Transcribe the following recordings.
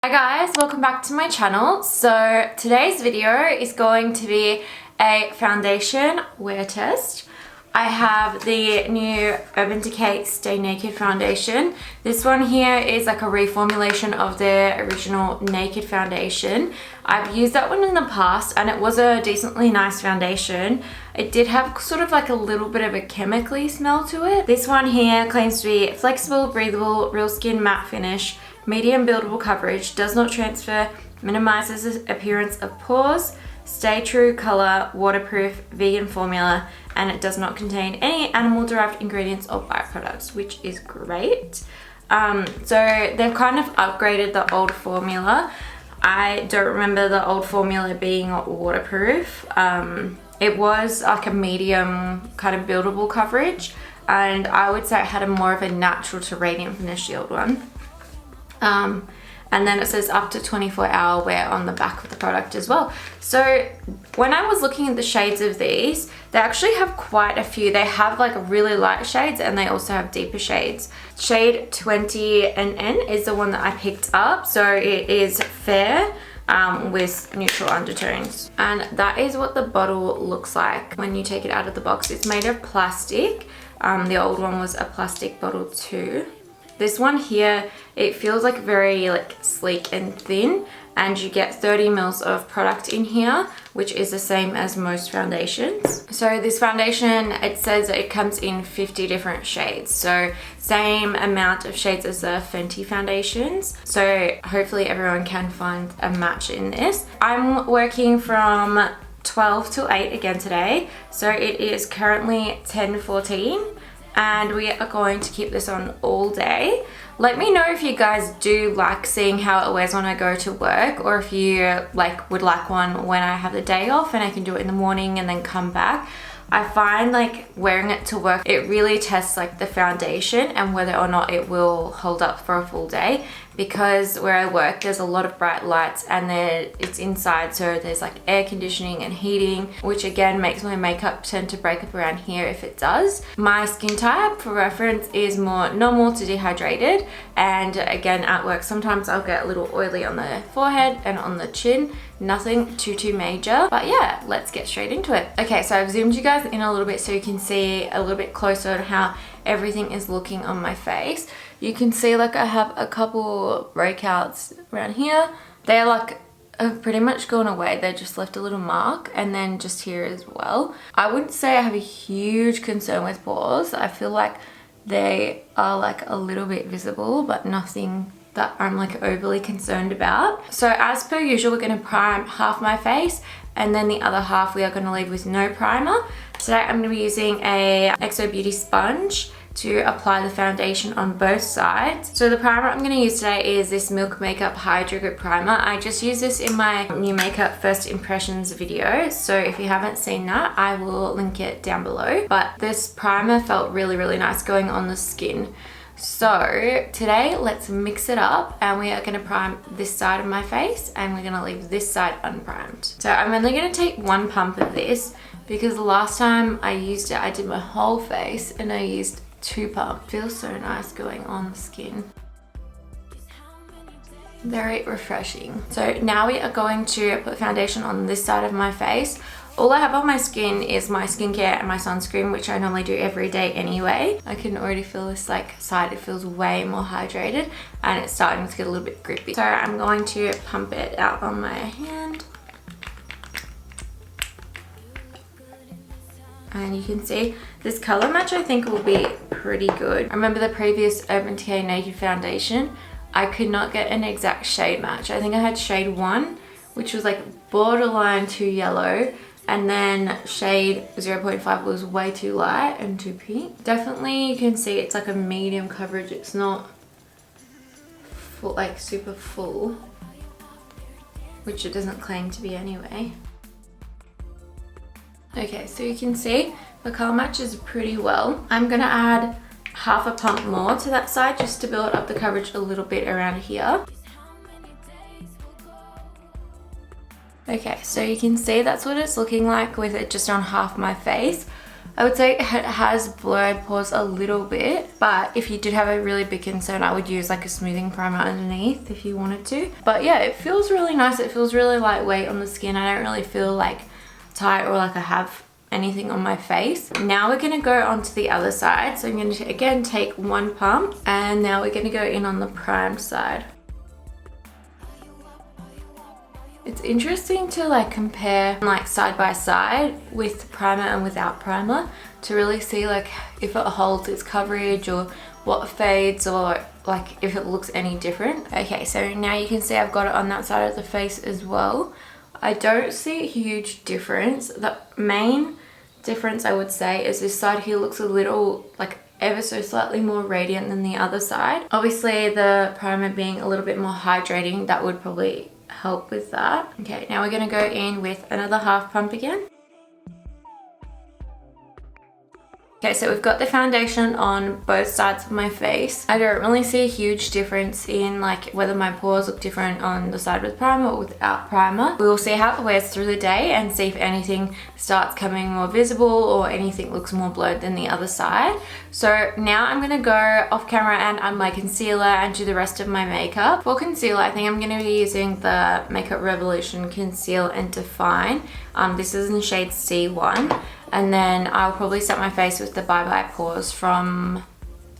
Hi guys, welcome back to my channel. So today's video is going to be a foundation wear test. I have the new Urban Decay Stay Naked foundation. This one here is like a reformulation of their original Naked foundation. I've used that one in the past and it was a decently nice foundation. It did have sort of like a little bit of a chemically smell to it. This one here claims to be flexible, breathable, real skin matte finish, medium buildable coverage, does not transfer, minimizes the appearance of pores, stay true color, waterproof, vegan formula, and it does not contain any animal derived ingredients or byproducts, which is great. So they've kind of upgraded the old formula. I don't remember the old formula being waterproof. It was like a medium kind of buildable coverage, and I would say it had a more of a natural to radiant finish, the old one. And then it says up to 24-hour wear on the back of the product as well. So when I was looking at the shades of these, they actually have quite a few. They have like really light shades and they also have deeper shades. Shade 20NN is the one that I picked up. So it is fair with neutral undertones. And that is what the bottle looks like when you take it out of the box. It's made of plastic. The old one was a plastic bottle too. This one here, it feels like very like sleek and thin, and you get 30 mils of product in here, which is the same as most foundations. So this foundation, it says that it comes in 50 different shades. So same amount of shades as the Fenty foundations. So hopefully everyone can find a match in this. I'm working from 12 till 8 again today. So it is currently 10:14. And we are going to keep this on all day. Let me know if you guys do like seeing how it wears when I go to work, or if you would like one when I have the day off and I can do it in the morning and then come back. I find like wearing it to work, it really tests like the foundation and whether or not it will hold up for a full day, because where I work there's a lot of bright lights and it's inside, so there's like air conditioning and heating, which again makes my makeup tend to break up around here if it does. My skin type for reference is more normal to dehydrated, and again at work sometimes I'll get a little oily on the forehead and on the chin. Nothing too major, but yeah, let's get straight into it. Okay, so I've zoomed you guys in a little bit so you can see a little bit closer on how everything is looking on my face. You can see like I have a couple breakouts around here. They're like have pretty much gone away. They just left a little mark, and then just here as well. I wouldn't say I have a huge concern with pores. I feel like they are like a little bit visible, but nothing that I'm like overly concerned about. So as per usual, we're going to prime half my face and then the other half we are going to leave with no primer. Today I'm going to be using a XO Beauty sponge to apply the foundation on both sides. So the primer I'm going to use today is this Milk Makeup Hydro Grip Primer. I just used this in my new makeup first impressions video, so if you haven't seen that I will link it down below. But this primer felt really nice going on the skin. So today let's mix it up and we are going to prime this side of my face and we're going to leave this side unprimed. So I'm only going to take one pump of this because the last time I used it I did my whole face and I used 2 pumps. Feels so nice going on the skin. Very refreshing. So now we are going to put foundation on this side of my face. All I have on my skin is my skincare and my sunscreen, which I normally do every day anyway. I can already feel this like side, it feels way more hydrated and it's starting to get a little bit grippy. So I'm going to pump it out on my hand. And you can see this color match I think will be pretty good. I remember the previous Urban Decay Naked foundation, I could not get an exact shade match. I think I had shade 1, which was like borderline too yellow, and then shade 0.5 was way too light and too pink. Definitely you can see it's like a medium coverage. It's not full, like super full, which it doesn't claim to be anyway. Okay, so you can see the color matches pretty well. I'm gonna add half a pump more to that side just to build up the coverage a little bit around here. Okay, so you can see that's what it's looking like with it just on half my face. I would say it has blurred pores a little bit, but if you did have a really big concern, I would use like a smoothing primer underneath if you wanted to. But yeah, it feels really nice. It feels really lightweight on the skin. I don't really feel like tight or like I have anything on my face. Now we're gonna go onto the other side. So I'm gonna again take one pump, and now we're gonna go in on the primed side. It's interesting to like compare like side by side with primer and without primer to really see like if it holds its coverage or what fades or like if it looks any different. Okay, so now you can see I've got it on that side of the face as well. I don't see a huge difference. The main difference I would say is this side here looks a little like ever so slightly more radiant than the other side. Obviously the primer being a little bit more hydrating, that would probably help with that. Okay, now we're gonna go in with another half pump again. Okay, so we've got the foundation on both sides of my face. I don't really see a huge difference in like whether my pores look different on the side with primer or without primer. We will see how it wears through the day and see if anything starts coming more visible or anything looks more blurred than the other side. So now I'm gonna go off camera and add my concealer and do the rest of my makeup. For concealer, I think I'm gonna be using the Makeup Revolution Conceal and Define. This is in the shade C1. And then I'll probably set my face with the Bye Bye Pores from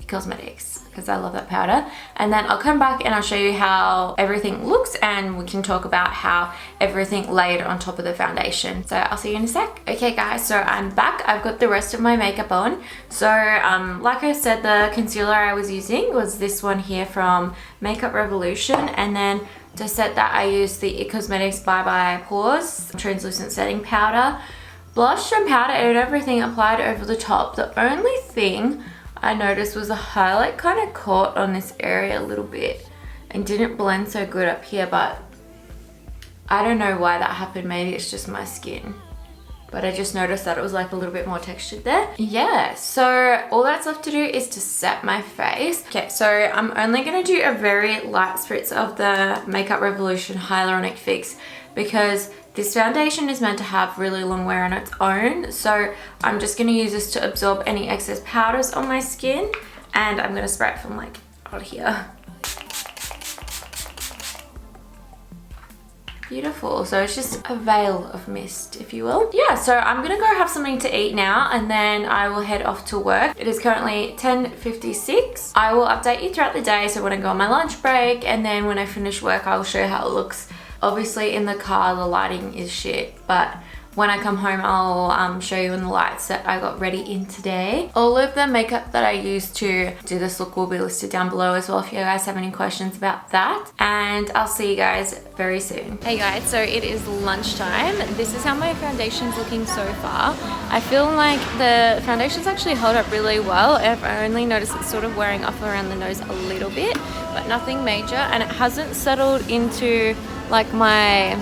Cosmetics because I love that powder. And then I'll come back and I'll show you how everything looks, and we can talk about how everything laid on top of the foundation. So I'll see you in a sec. Okay guys, so I'm back. I've got the rest of my makeup on. So like I said, the concealer I was using was this one here from Makeup Revolution, and then to set that I used the Cosmetics Bye Bye Pores translucent setting powder. Blush and powder and everything applied over the top. The only thing I noticed was the highlight kind of caught on this area a little bit and didn't blend so good up here, but I don't know why that happened. Maybe it's just my skin, but I just noticed that it was like a little bit more textured there. Yeah, so all that's left to do is to set my face. Okay, so I'm only gonna do a very light spritz of the Makeup Revolution Hyaluronic Fix because this foundation is meant to have really long wear on its own. So I'm just gonna use this to absorb any excess powders on my skin, and I'm gonna spray it from like out here. Beautiful. So it's just a veil of mist, if you will. Yeah, so I'm gonna go have something to eat now, and then I will head off to work. It is currently 10:56. I will update you throughout the day, so when I go on my lunch break, and then when I finish work, I will show you how it looks. Obviously in the car the lighting is shit, but when I come home I'll show you in the lights that I got ready in today. All of the makeup that I used to do this look will be listed down below as well if you guys have any questions about that. And I'll see you guys very soon. Hey guys, so it is lunchtime. This is how my foundation's looking so far. I feel like the foundation's actually held up really well. I've only noticed it's sort of wearing off around the nose a little bit, but nothing major, and it hasn't settled into like my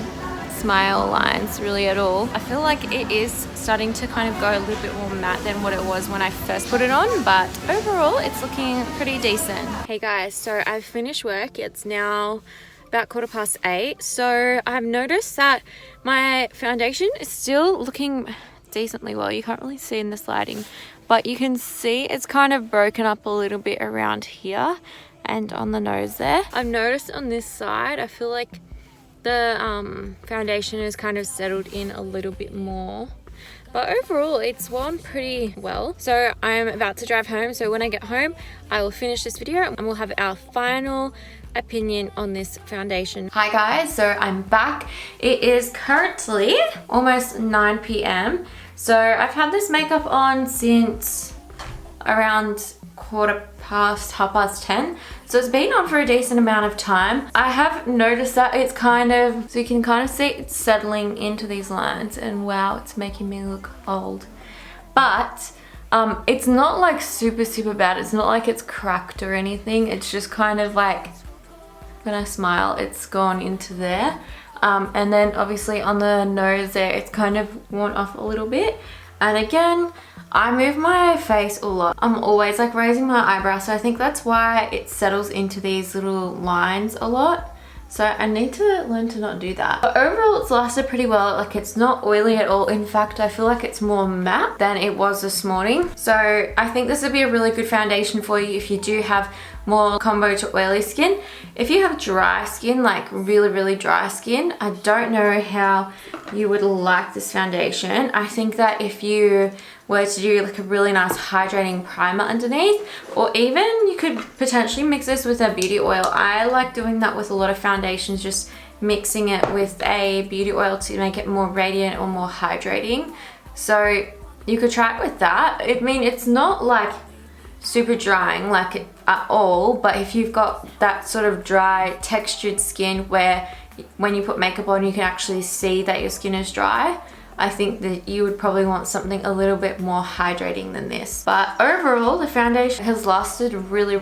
smile lines really at all. I feel like it is starting to kind of go a little bit more matte than what it was when I first put it on, but overall it's looking pretty decent. Hey guys, so I've finished work. It's now about 8:15. So I've noticed that my foundation is still looking decently well. You can't really see in this lighting, but you can see it's kind of broken up a little bit around here and on the nose there. I've noticed on this side, I feel like the foundation is kind of settled in a little bit more, but overall it's worn pretty well. So I'm about to drive home, so when I get home I will finish this video and we'll have our final opinion on this foundation. Hi guys, so I'm back. It is currently almost 9 p.m. so I've had this makeup on since around 10:15. So it's been on for a decent amount of time. I have noticed that it's kind of, so you can kind of see it's settling into these lines, and wow, it's making me look old. But it's not like super bad. It's not like it's cracked or anything. It's just kind of like, when I smile, it's gone into there. And then obviously on the nose there, it's kind of worn off a little bit. And again, I move my face a lot. I'm always like raising my eyebrows, so I think that's why it settles into these little lines a lot. So I need to learn to not do that. But overall, it's lasted pretty well. Like, it's not oily at all. In fact, I feel like it's more matte than it was this morning. So I think this would be a really good foundation for you if you do have more combo to oily skin. If you have dry skin, like really dry skin, I don't know how you would like this foundation. I think that if you were to do like a really nice hydrating primer underneath, or even you could potentially mix this with a beauty oil. I like doing that with a lot of foundations, just mixing it with a beauty oil to make it more radiant or more hydrating. So you could try it with that. I mean, it's not like super drying like at all, but if you've got that sort of dry textured skin where when you put makeup on you can actually see that your skin is dry, I think that you would probably want something a little bit more hydrating than this. But overall, the foundation has lasted really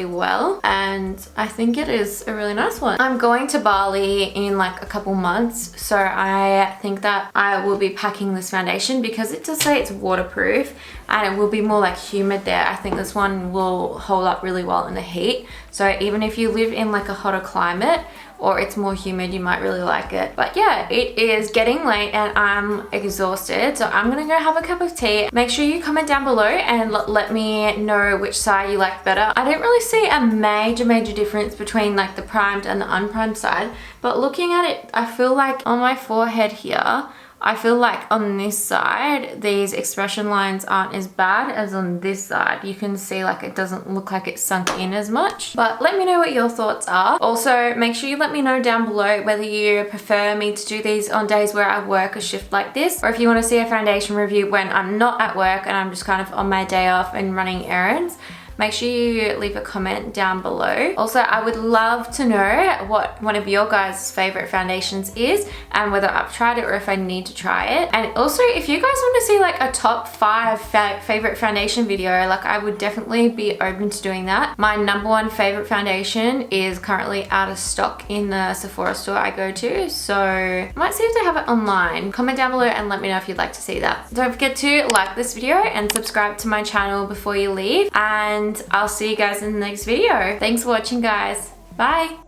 well, and I think it is a really nice one. I'm going to Bali in like a couple months, so I think that I will be packing this foundation because it does say it's waterproof and it will be more like humid there. I think this one will hold up really well in the heat. So even if you live in like a hotter climate or it's more humid, you might really like it. But yeah, it is getting late and I'm exhausted, so I'm gonna go have a cup of tea. Make sure you comment down below and let me know which side you like better. I didn't really see a major difference between like the primed and the unprimed side, but looking at it, I feel like on my forehead here, I feel like on this side, these expression lines aren't as bad as on this side. You can see like it doesn't look like it's sunk in as much. But let me know what your thoughts are. Also, make sure you let me know down below whether you prefer me to do these on days where I work a shift like this, or if you want to see a foundation review when I'm not at work and I'm just kind of on my day off and running errands. Make sure you leave a comment down below. Also, I would love to know what one of your guys' favorite foundations is and whether I've tried it or if I need to try it. And also, if you guys want to see like a top 5 favorite foundation video, like I would definitely be open to doing that. My #1 favorite foundation is currently out of stock in the Sephora store I go to, so I might see if they have it online. Comment down below and let me know if you'd like to see that. Don't forget to like this video and subscribe to my channel before you leave, and I'll see you guys in the next video. Thanks for watching, guys. Bye.